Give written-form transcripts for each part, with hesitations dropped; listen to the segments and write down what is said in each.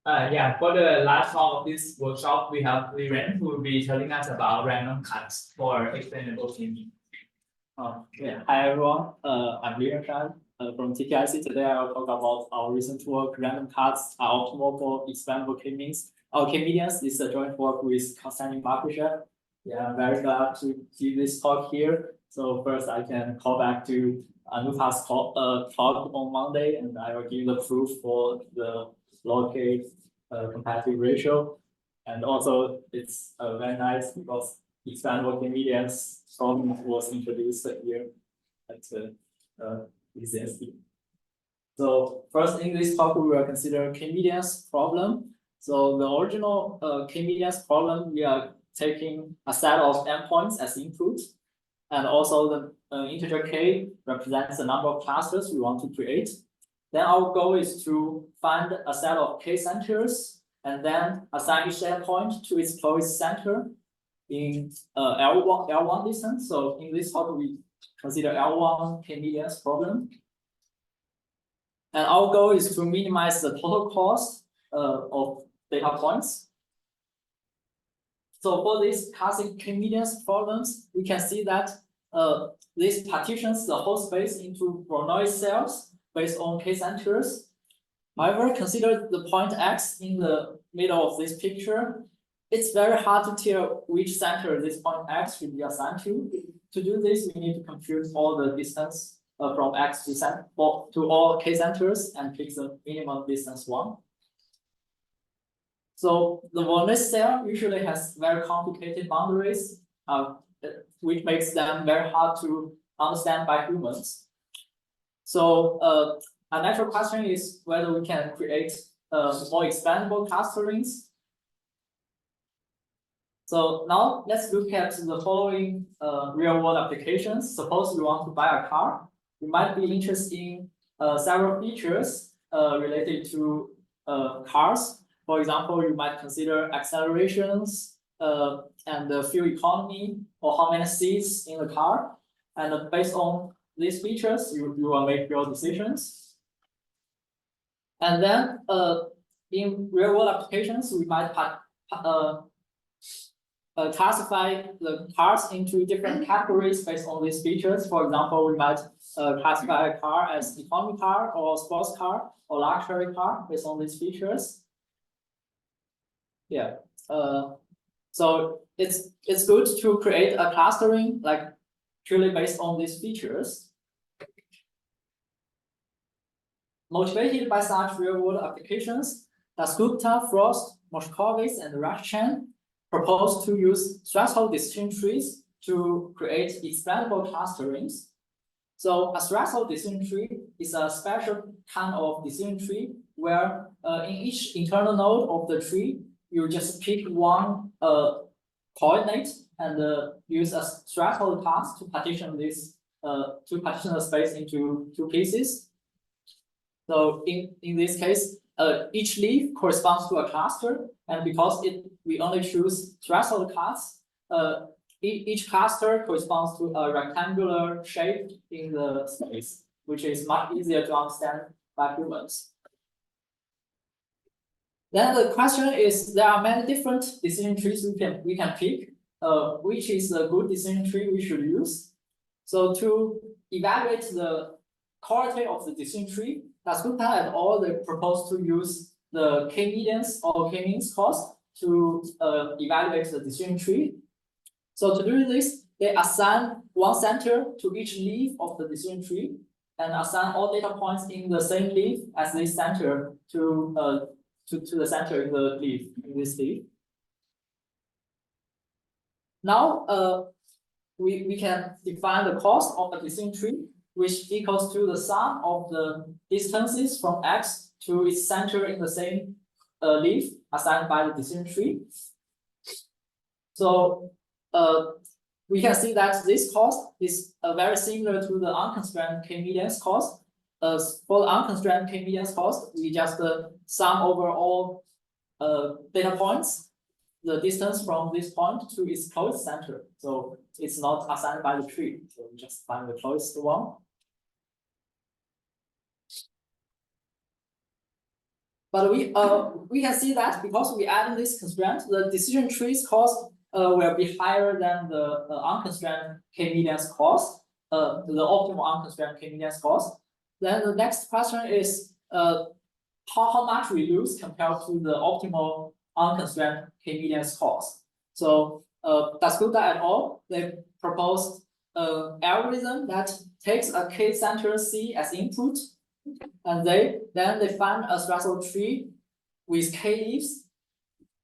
Yeah, for the last talk of this workshop, we have Liren who will be telling us about random cuts for explainable thinking. Hi everyone. I'm Liren Shan from TTIC. Today I will talk about our recent work. Random cuts are optimal for explainable k-means. Our k-medians is a joint work with Konstantin Makarychev. Yeah, I'm very glad to give this talk here. So first, I can call back to Anupa's talk on Monday, and I will give the proof for the log-k competitive ratio. And also, it's very nice because expandable k-medians problem was introduced here at ECSD. So first, in this talk, we will consider k-medians problem. So the original k-medians problem, we are taking a set of endpoints as input, and also the integer k represents the number of clusters we want to create. Then our goal is to find a set of k centers and then assign each endpoint to its closest center in L1 distance. So in this talk, we consider L1 k-medians problem. And our goal is to minimize the total cost of data points. So for these classic k-medians problems, we can see that this partitions the whole space into Bernoulli cells based on k centers. However, consider the point x in the middle of this picture. It's very hard to tell which center this point x should be assigned to. To do this, we need to compute all the distance from x to all k centers and pick the minimum distance one. So the Bernoulli cell usually has very complicated boundaries, which makes them very hard to understand by humans. So a natural question is whether we can create more expandable clusterings. So now let's look at the following real-world applications. Suppose we want to buy a car. We might be interested in several features related to cars. For example, you might consider accelerations and the fuel economy, or how many seats in the car. And based on these features, you will make your decisions. And then in real-world applications, we might classify the cars into different categories based on these features. For example, we might classify a car as economy car or sports car or luxury car based on these features. Yeah. So it's good to create a clustering like purely based on these features. Motivated by such real-world applications, Dasgupta, Frost, Moshkovitz, and Chen proposed to use threshold decision trees to create explainable clusterings. So a threshold decision tree is a special kind of decision tree where in each internal node of the tree, you just pick one coordinate and use a threshold class to partition this the space into two pieces. So in this case, each leaf corresponds to a cluster, and because we only choose threshold class, each cluster corresponds to a rectangular shape in the space, which is much easier to understand by humans. Then the question is, there are many different decision trees we can pick. Which is a good decision tree we should use? So to evaluate the quality of the decision tree, Dasgupta et al. They proposed to use the k-medians or k-means cost to evaluate the decision tree. So to do this, they assign one center to each leaf of the decision tree and assign all data points in the same leaf as this center to the center in the leaf, in this leaf. Now we can define the cost of a decision tree, which equals to the sum of the distances from x to its center in the same leaf assigned by the decision tree. So we can see that this cost is very similar to the unconstrained k-medians cost. For the unconstrained k-medians cost, we just sum over all data points, the distance from this point to its closest center. So it's not assigned by the tree. So we just find the closest one. But we can see that because we add this constraint, the decision tree's cost will be higher than the unconstrained k-median's cost, the optimal unconstrained k-median's cost. Then the next question is how much we lose compared to the optimal unconstrained k-median's cost. So Dasgupta et al. They proposed an algorithm that takes a k-center C as input, and then they find a threshold tree with k leaves,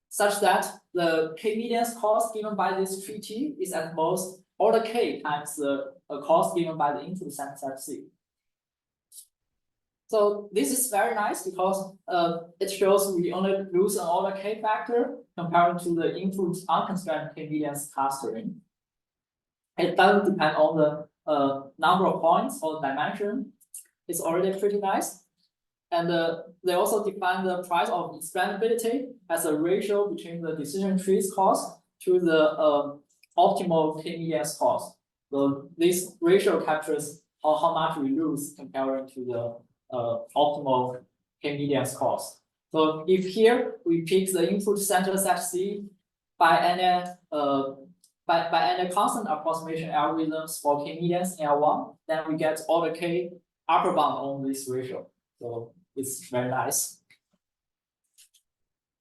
such that the k-median's cost given by this tree T is at most order k times the cost given by the input center set C. So this is very nice because it shows we only lose an order k factor compared to the input unconstrained k-median's clustering. It doesn't depend on the number of points or dimension. It's already pretty nice. And they also define the price of explainability as a ratio between the decision tree's cost to the optimal k-median's cost. So this ratio captures how much we lose comparing to the optimal k-median's cost. So if here we pick the input center set C by any constant approximation algorithms for k-medians in L1, then we get order k upper bound on this ratio. So it's very nice.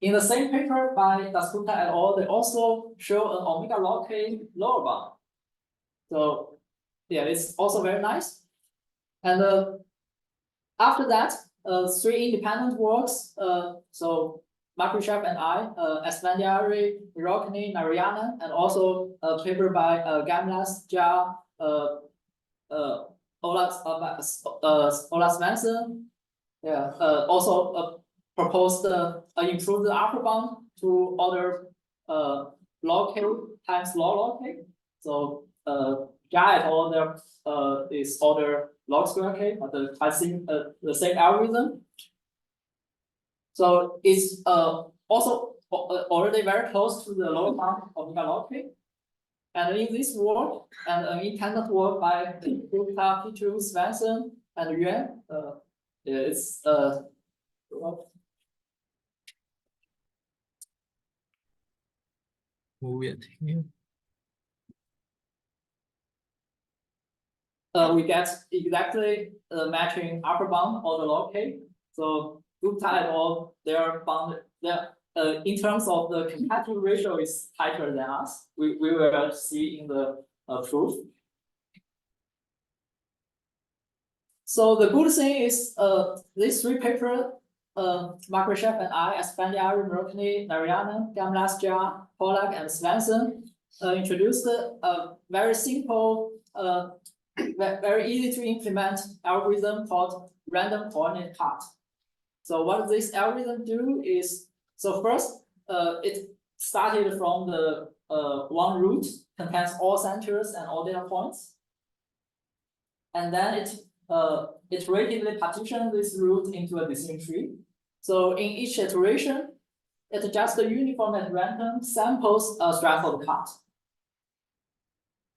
In the same paper by Dasgupta et al., they also show an omega log k lower bound. So yeah, it's also very nice. And after that, 3 independent works. So Makarychev and I, Esfandiari, Mirokny, Narayanan, and also a paper by Gamlas, Jia, Ola Svensson. Yeah, also proposed improved the upper bound to order log k times log k. So Jia et al. There is order log square k, but I think the same algorithm. So it's also already very close to the lower bound of omega log k. And in this work, and an independent work by Gupta, Pichu, Svensson, and Yuan, it's move it here. We get exactly matching upper bound of the log k. So Gupta et al. Their bound, in terms of the competitive ratio is tighter than us. We will see in the proof. So the good thing is these 3 papers, Makarychev and I, Esfandiari, Mirokny, Narayanan, Gamlas, Jia, Pollack, and Svensson introduced a very simple, very easy to implement algorithm called random coordinate cut. So what this algorithm do is, so first, it started from the one root, contains all centers and all data points. And then it rapidly partitioned this root into a decision tree. So in each iteration, it just uniform at random samples a threshold cut.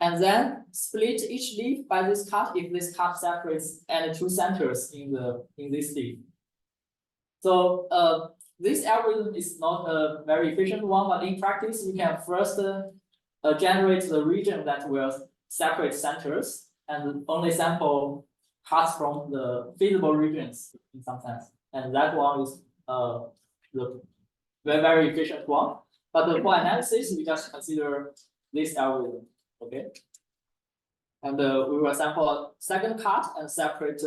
And then split each leaf by this cut if this cut separates any 2 centers in this leaf. So this algorithm is not a very efficient one, but in practice, you can first generate the region that will separate centers and only sample cuts from the feasible regions in some sense. And that one is the very efficient one. But for analysis, we just consider this algorithm, okay? And we will sample a second cut and separate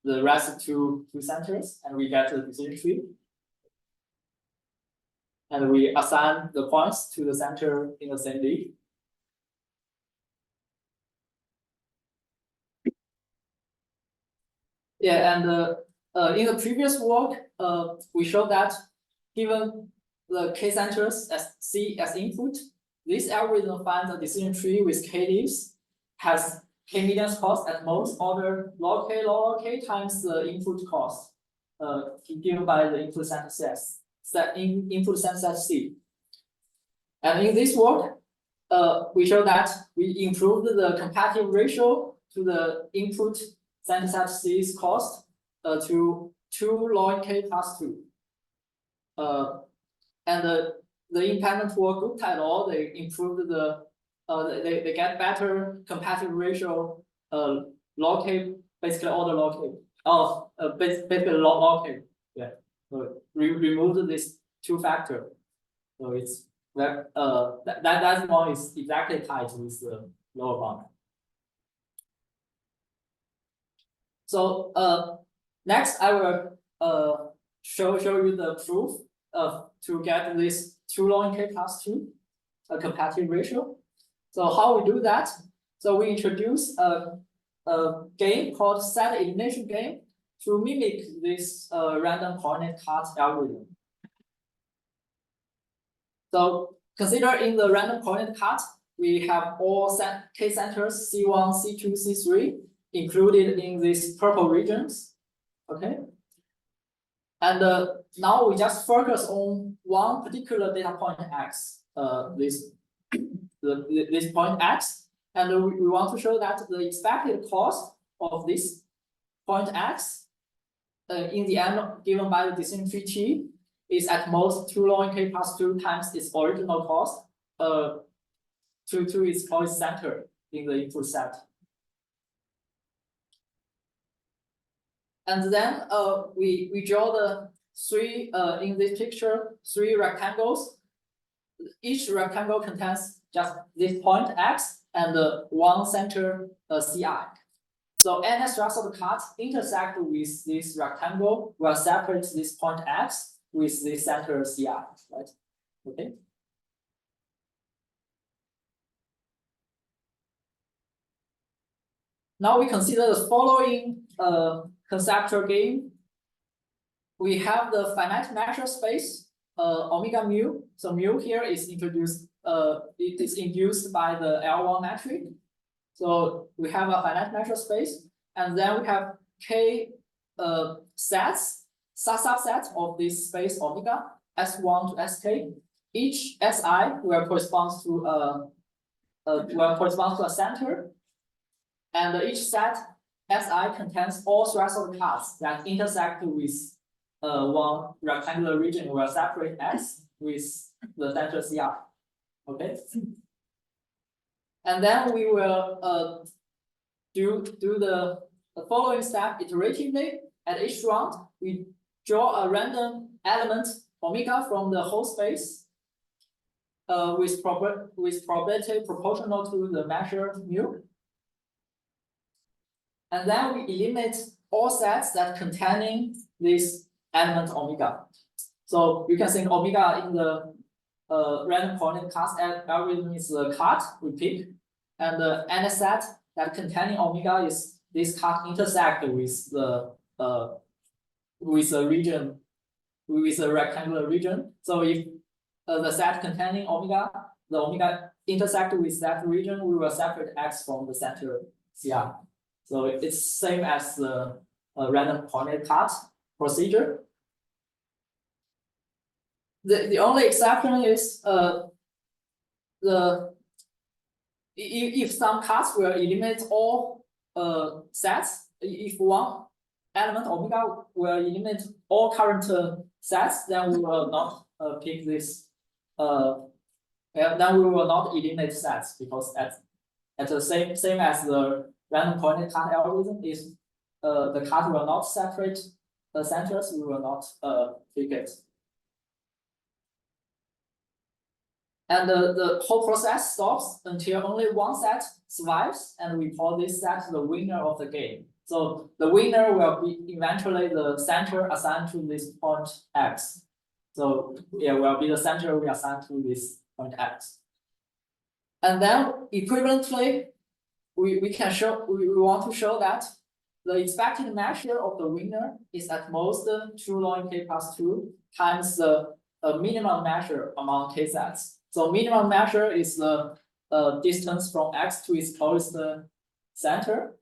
the rest two centers, and we get the decision tree. And we assign the points to the center in the same leaf. Yeah, and in the previous work, we showed that given the k centers as C as input, this algorithm finds a decision tree with k leaves, has k-median's cost at most order log k times the input cost given by the input center set input center set C. And in this work, we show that we improved the competitive ratio to the input center set C's cost to 2 log k plus 2. And the independent work group et al. They improved they get better competitive ratio log k, basically all the log k. Basically log k. Yeah. So removed this 2 factor. So it's that one is exactly tied with the lower bound. So next I will show you the proof to get this 2 log k plus 2 a competitive ratio. So how we do that? So we introduce a game called set elimination game to mimic this random coordinate cut algorithm. So consider in the random coordinate cut, we have all k centers C1, C2, C3 included in these purple regions. Okay. And now we just focus on one particular data point x, this point x, and we want to show that the expected cost of this point x in the end given by the decision tree t is at most 2 log k plus 2 times its original cost to its cost center in the input set. And then we draw the 3 in this picture 3 rectangles. Each rectangle contains just this point x and one center ci. So any thrust of the cut intersect with this rectangle will separate this point x with this center ci, right? Okay. Now we consider the following conceptual game. We have the finite measure space omega mu. So mu here is introduced. It is induced by the L1 metric. So we have a finite measure space, and then we have k sets, subsets of this space omega S1 to Sk. Each Si will correspond to a center, and each set Si contains all threshold cuts that intersect with one rectangular region will separate X with the center Ci. Okay. And then we will do the following step iteratively. At each round, we draw a random element omega from the whole space with probability proportional to the measure mu. And then we eliminate all sets that containing this element omega. So you can think omega in the random coordinate cut algorithm is the cut we pick, and any set that containing omega is this cut intersect with the region, with a rectangular region. So if the set containing omega, the omega intersect with that region, we will separate X from the center Ci. So it's same as the random coordinate cut procedure. The only exception is if some cuts will eliminate all sets. If one element omega will eliminate all current sets, then we will not pick this. Then we will not eliminate sets, because at the same as the random coordinate cut algorithm is the cut will not separate the centers. We will not pick it. And the whole process stops until only one set survives, and we call this set the winner of the game. So the winner will be eventually the center assigned to this point X. So it will be the center we assign to this point X. And then equivalently, we want to show that the expected measure of the winner is at most 2 log k plus 2 times the minimum measure among k sets. So minimum measure is the distance from X to its closest center,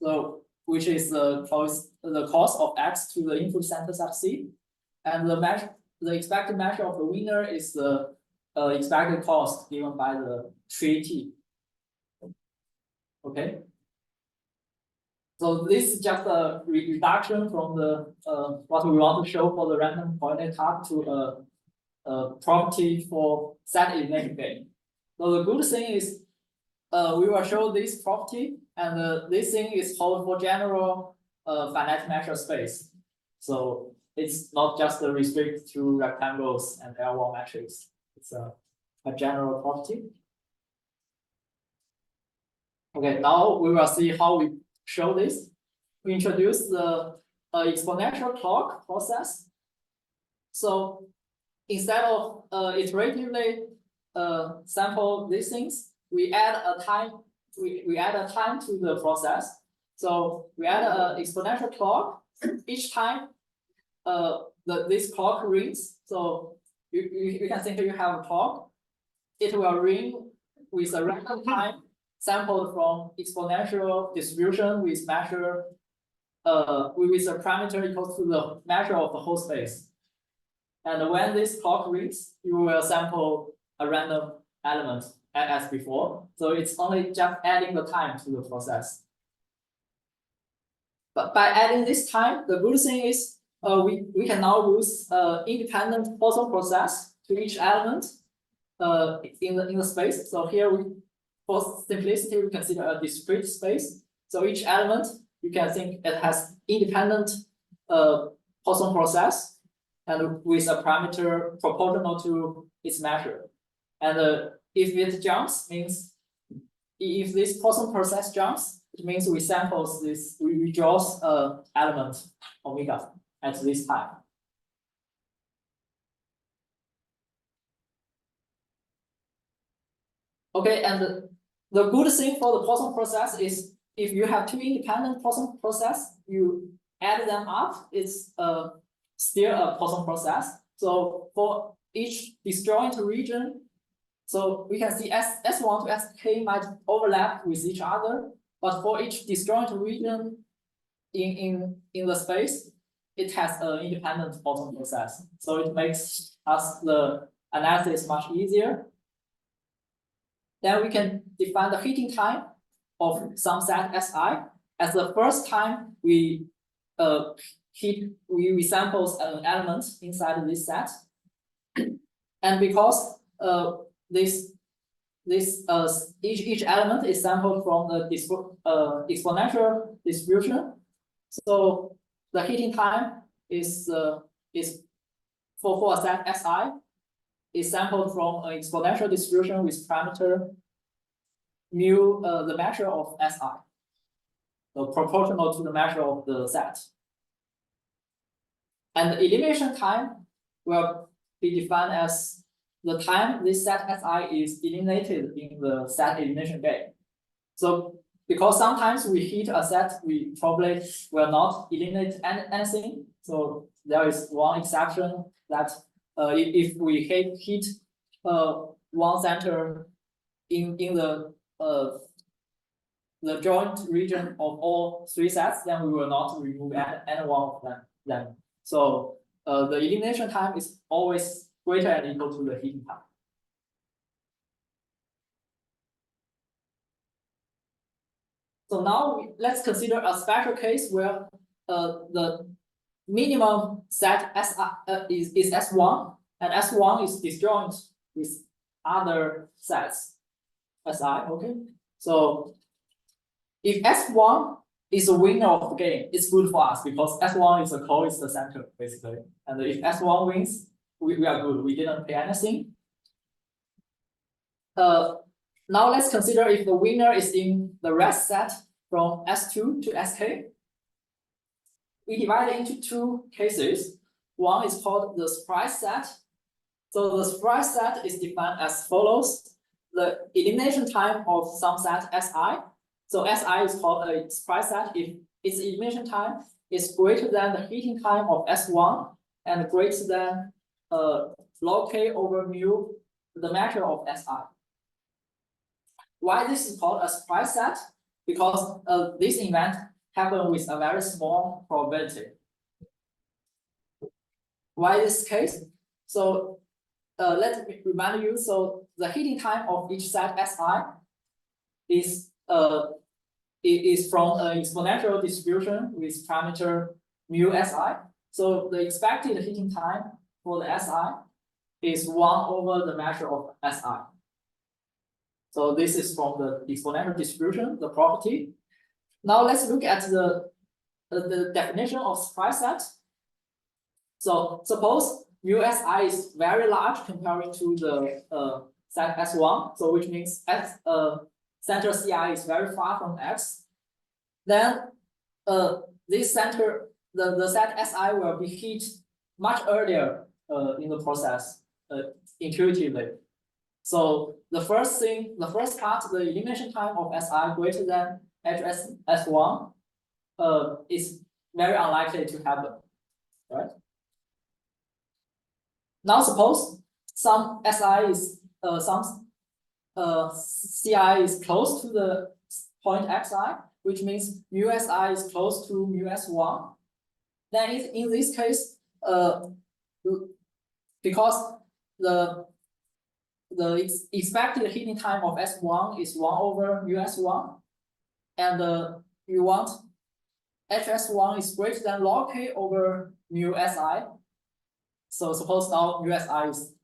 so which is the cost of X to the input center sub C, and the expected measure of the winner is the expected cost given by the tree T. Okay. So this is just a reduction from the what we want to show for the random coordinate type to a property for set elimination game. So the good thing is we will show this property, and this thing is called for general finite measure space. So it's not just restricted to rectangles and L1 matrix. It's a general property. Okay, now we will see how we show this. We introduce the exponential clock process. So instead of iteratively sample these things, we add a time. We add a time to the process. So we add an exponential clock. Each time this clock rings. So you can think you have a clock. It will ring with a random time sampled from exponential distribution with measure with a parameter equal to the measure of the whole space. And when this clock rings, you will sample a random element as before. So it's only just adding the time to the process. But by adding this time, the good thing is we can now use independent Poisson process to each element in the space. So here for simplicity, we consider a discrete space. So each element, you can think it has independent Poisson process and with a parameter proportional to its measure. And if it jumps, means if this Poisson process jumps, it means we samples this, we draw element omega at this time. Okay, and the good thing for the Poisson process is if you have two independent Poisson process, you add them up, it's still a Poisson process. So for each disjoint region, so we can see S1 to Sk might overlap with each other, but for each disjoint region in the space, it has an independent Poisson process. So it makes us the analysis much easier. Then we can define the heating time of some set Si as the first time we samples an element inside this set, and because each element is sampled from the exponential distribution, so the heating time is for a set Si is sampled from an exponential distribution with parameter mu, the measure of Si, so proportional to the measure of the set. And the elimination time will be defined as the time this set Si is eliminated in the set elimination game. So because sometimes we hit a set, we probably will not eliminate anything. So there is one exception that if we hit one center in the joint region of all three sets, then we will not remove any one of them. So the elimination time is always greater and equal to the heating time. So now let's consider a special case where the minimum set is S1, and S1 is disjoint with other sets Si. Okay, so if S1 is the winner of the game, it's good for us because S1 is the core, is the center basically. And if S1 wins, we are good. We didn't pay anything. Now let's consider if the winner is in the rest set from S2 to Sk. We divide it into two cases. One is called the surprise set. So the surprise set is defined as follows: the elimination time of some set Si. So Si is called a surprise set if its elimination time is greater than the heating time of S1 and greater than log k over mu, the measure of Si. Why this is called a surprise set? Because this event happens with a very small probability. Why this case? So let me remind you. So the heating time of each set Si is it is from an exponential distribution with parameter mu Si. So the expected heating time for the Si is 1 over the measure of Si. So this is from the exponential distribution, the property. Now let's look at the definition of surprise set. So suppose mu Si is very large comparing to the set S1, so which means center Ci is very far from X. Then this center, the set Si will be heat much earlier in the process intuitively. So the first part, the elimination time of Si greater than HS1 is very unlikely to happen, right? Now suppose some Si is Ci is close to the point Xi, which means mu Si is close to mu S1. Then in this case, because the expected heating time of S1 is 1 over mu S1, and you want HS1 is greater than log K over mu Si. So suppose now mu Si is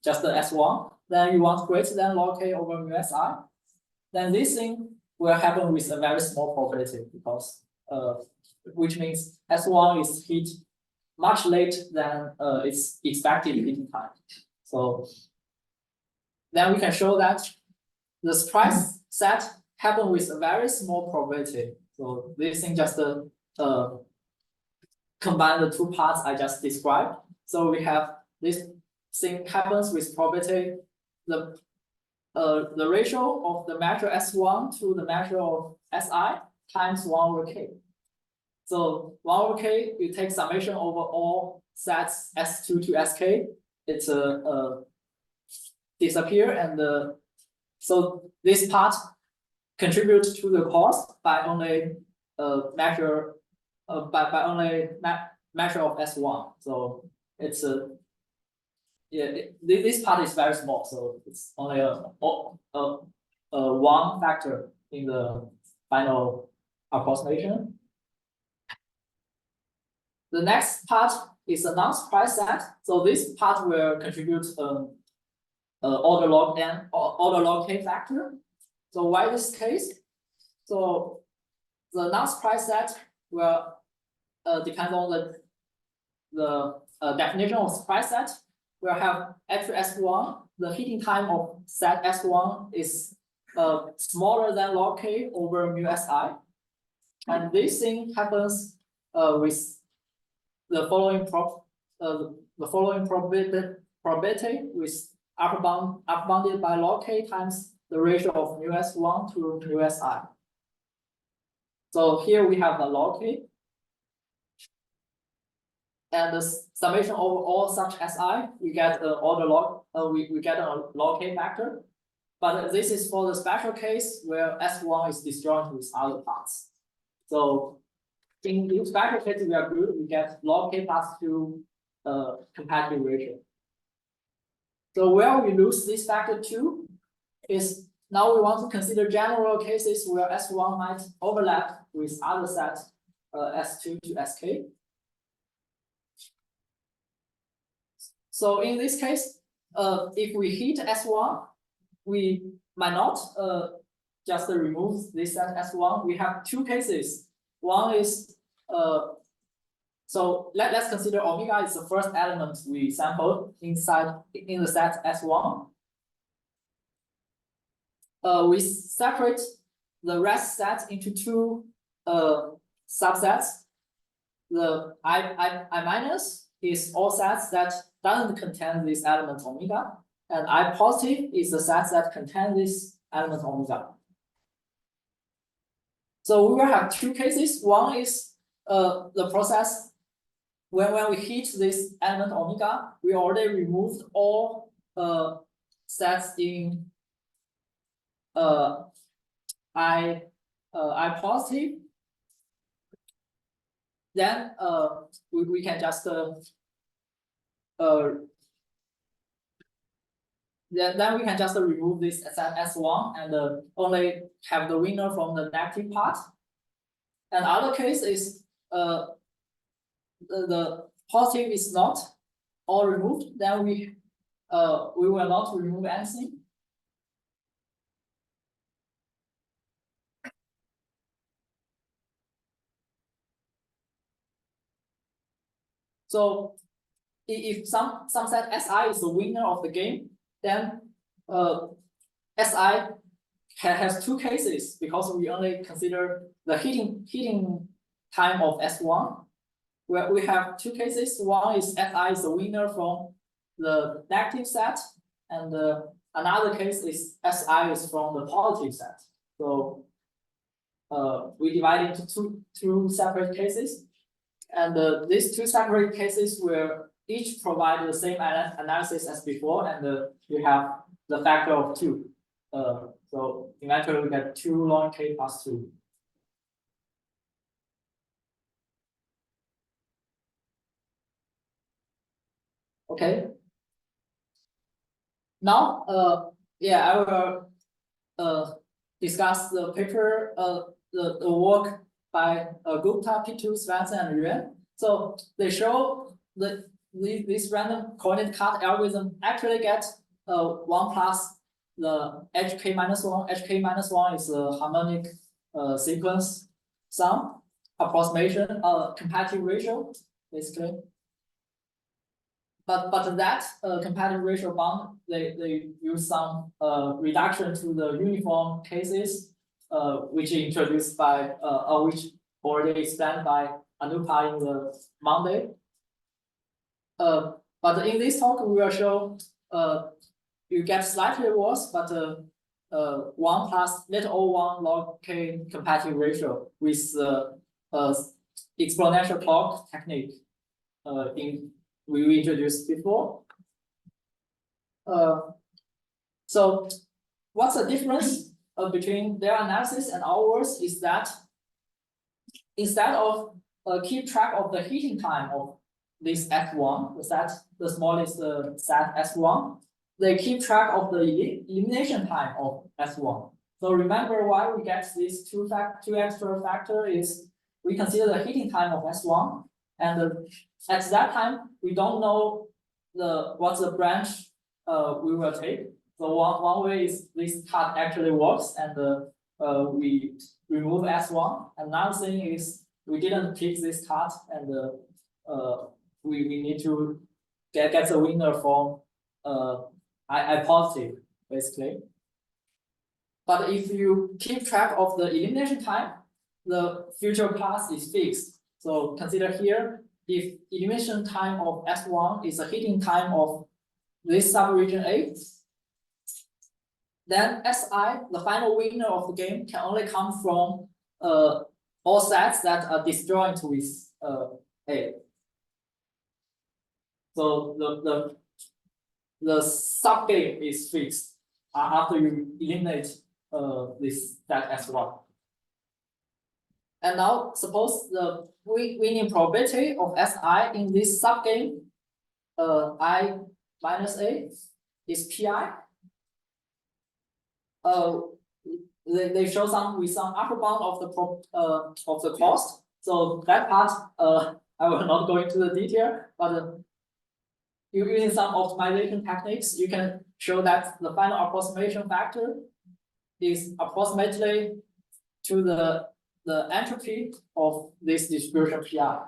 just the S1, then you want greater than log K over mu Si. Then this thing will happen with a very small probability because which means S1 is heat much later than its expected heating time. So then we can show that the surprise set happen with a very small probability. So this thing just combine the two parts I just described. So we have this thing happens with probability, the ratio of the measure S1 to the measure of Si times 1 over K. So 1 over K, you take summation over all sets S2 to Sk, it's disappear, and so this part contributes to the cost by only measure measure of S1. So it's this part is very small, so it's only one factor in the final approximation. The next part is a non-surprise set. So this part will contribute order log n or order log K factor. So why this case? So the non-surprise set will depend on the definition of surprise set. We'll have actual S1. The heating time of set S1 is smaller than log K over mu Si, and this thing happens with the following probability with upper bounded by log K times the ratio of mu S1 to mu Si. So here we have a log K, and the summation over all such Si, we get an order log. We get a log K factor, but this is for the special case where S1 is disjoint with other parts. So in this special case, we are good. We get log K plus 2 competitive ratio. So where we lose this factor 2 is now we want to consider general cases where S1 might overlap with other sets S2 to Sk. So in this case, if we heat S1, we might not just remove this set S1. We have two cases. One is so let's consider omega is the first element we sampled in the set S1. We separate the rest set into two subsets. The I minus is all sets that doesn't contain this element omega, and I positive is the sets that contain this element omega. So we will have two cases. One is the process when we heat this element omega, we already removed all sets in I positive. Then we can just then we can just remove this as S1 and only have the winner from the negative part. And other case is the positive is not all removed, then we will not remove anything. So if some set Si is the winner of the game, then Si has two cases because we only consider the heating time of S1, where we have two cases. One is Si is the winner from the negative set, and another case is Si is from the positive set. So we divide into two separate cases, and these two separate cases will each provide the same analysis as before, and you have the factor of 2. So eventually we get 2 log k plus 2. Okay. Now, I will discuss the paper, the work by Gupta, P2, Svensson, and Liren. So they show that this random coordinate cut algorithm actually gets 1 plus the hk minus 1. Hk minus 1 is a harmonic sequence sum approximation, competitive ratio, basically. But that competitive ratio bound, they use some reduction to the uniform cases, which introduced by which already explained by Anupa in the Monday. But in this talk we will show you get slightly worse, but 1 plus -0.1 log k competitive ratio with exponential clock technique we introduced before. So what's the difference between their analysis and ours is that instead of keep track of the heating time of this S1, the smallest set S1, they keep track of the elimination time of S1. So remember why we get these two extra factor is we consider the heating time of S1, and at that time we don't know what's the branch we will take. So one way is this cut actually works, and we remove S1. Another thing is we didn't pick this cut, and we need to get the winner from I positive, basically. But if you keep track of the elimination time, the future path is fixed. So consider here, if elimination time of S1 is the heating time of this subregion A, then Si, the final winner of the game, can only come from all sets that are disjoint with A. So the sub game is fixed after you eliminate this set S1. And now suppose the winning probability of Si in this sub game I minus A is Pi. They show with some upper bound of the cost. So that part I will not go into the detail, but using some optimization techniques, you can show that the final approximation factor is approximately to the entropy of this distribution Pi.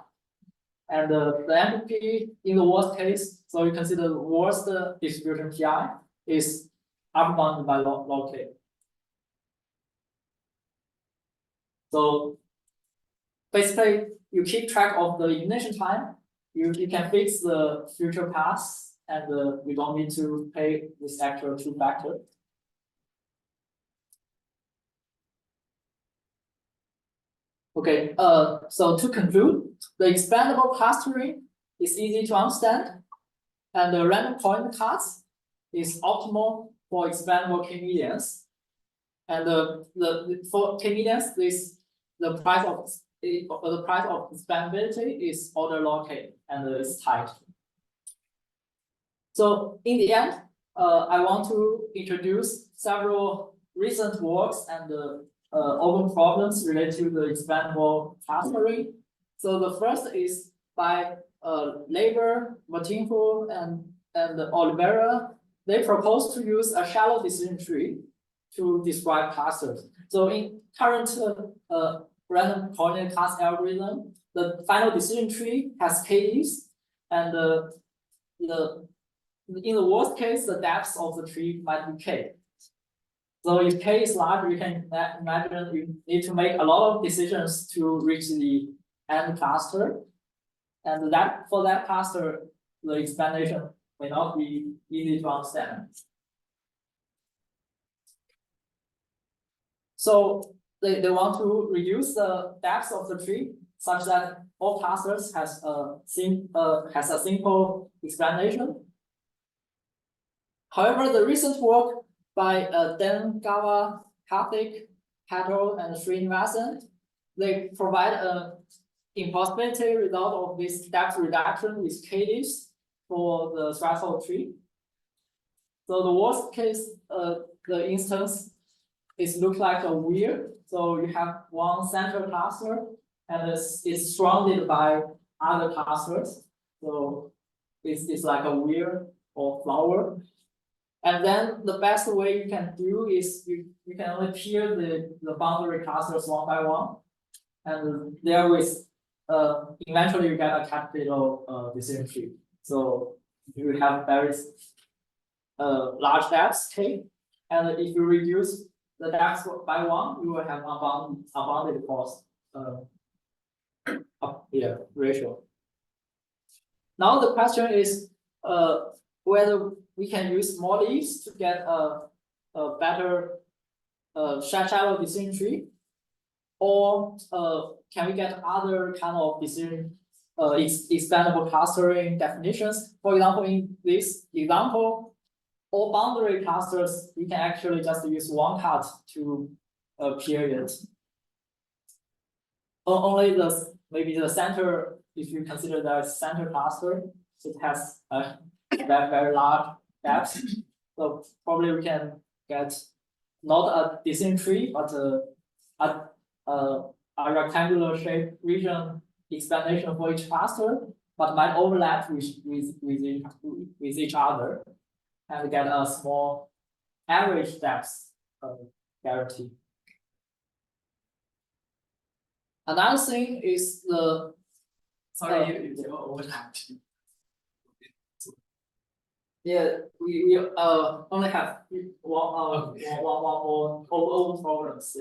And the entropy in the worst case, so you consider the worst distribution Pi is upper bounded by log k. So basically, you keep track of the elimination time. You can fix the future paths, and we don't need to pay this actual 2 factor. Okay, so to conclude, the expandable clustering is easy to understand, and the random coordinate cuts is optimal for expandable k-medians. And for k-medians, the price of expandability is order log k, and it's tight. So in the end, I want to introduce several recent works and open problems related to the expandable clustering. So the first is by Liren, Martinho, and Oliveira. They propose to use a shallow decision tree to describe clusters. So in current random coordinate class algorithm, the final decision tree has KDs, and in the worst case, the depth of the tree might be K. So if K is large, you can imagine you need to make a lot of decisions to reach the end cluster. And that for that cluster, the explanation may not be easy to understand. So they want to reduce the depth of the tree such that all clusters has a simple explanation. However, the recent work by Dan Gava, Karthik, Patel, and Srinivasan, they provide an impossibility result of this depth reduction with KDs for the threshold tree. So the worst case, the instance is look like a wheel. So you have one central cluster and it's surrounded by other clusters. So it's like a wheel or flower. And then the best way you can do is you can only peer the boundary clusters one by one. And there is eventually you get a capital decision tree. So you have very large depths K. And if you reduce the depth by one, you will have unbounded cost ratio. Now the question is whether we can use small leaves to get a better shallow decision tree, or can we get other kind of decision expandable clustering definitions? For example, in this example, all boundary clusters, we can actually just use one cut to period. Only maybe the center, if you consider the center cluster, it has a very large depth. So probably we can get not a decision tree, but a rectangular shaped region explanation for each cluster, but might overlap with each other, and get a small average depth guarantee. Another thing is the Sorry, you overlap. Yeah, we only have one more open problems.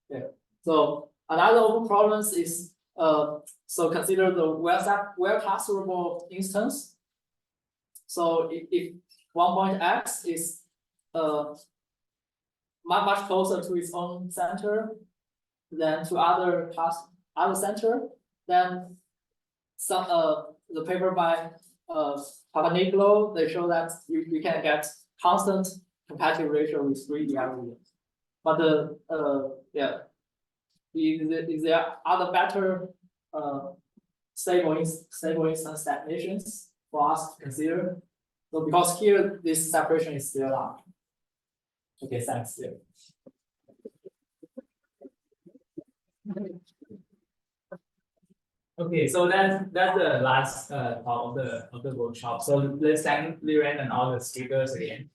Yeah. So another open problems is so consider the well clusterable instance. So if one point X is much closer to its own center than to other center, then some the paper by Papanicolo, they show that you can get constant competitive ratio with 3D algorithms. But is there other better stable instance definitions for us to consider? So because here this separation is still large. Okay, thanks. Yeah. Okay, so that's the last part of the workshop. So let's thank Liren and all the speakers again.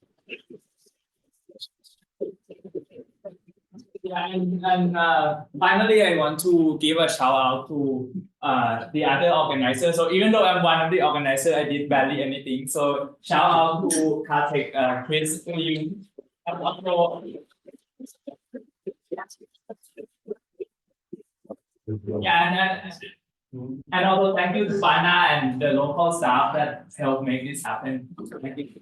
Yeah, and finally, I want to give a shout out to the other organizers. So even though I'm one of the organizers, I did barely anything. So shout out to Karthik, Chris, you, and also. Yeah, and also thank you to Bana and the local staff that helped make this happen. Thank you.